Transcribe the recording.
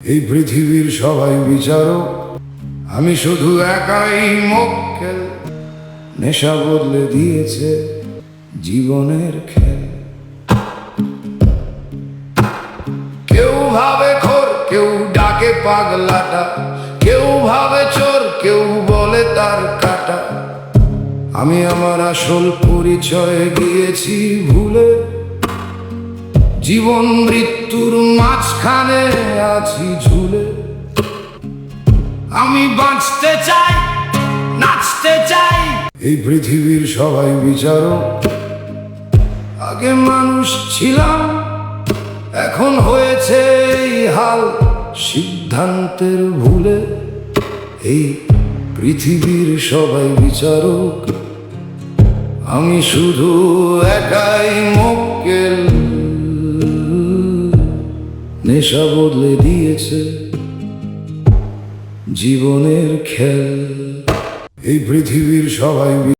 এই পৃথিবীর সবাই বিচারক, আমি শুধু একাই মক্কেল। নেশা বদলে দিয়েছে জীবনের খেল। কেউ ভাবে খোর, কেউ ডাকে পাগলাটা, কেউ ভাবে চোর, কেউ বলে তার কাটা। আমি আমার আসল পরিচয় গিয়েছি ভুলে, জীবন মৃত্যুর মাঝখানে আছি ঝুলে। আমি বাঁচতে চাই, নাচতে চাই। এই পৃথিবীর সবাই বিচারক, আগে মানুষ ছিলাম, এখন হয়েছে এই হাল সিদ্ধান্তের ভুলে। এই পৃথিবীর সবাই বিচারক, আমি শুধু একাই মক্কেল। নেশা বদলে দিয়েছে জীবনের খেল। এই পৃথিবীর সবাই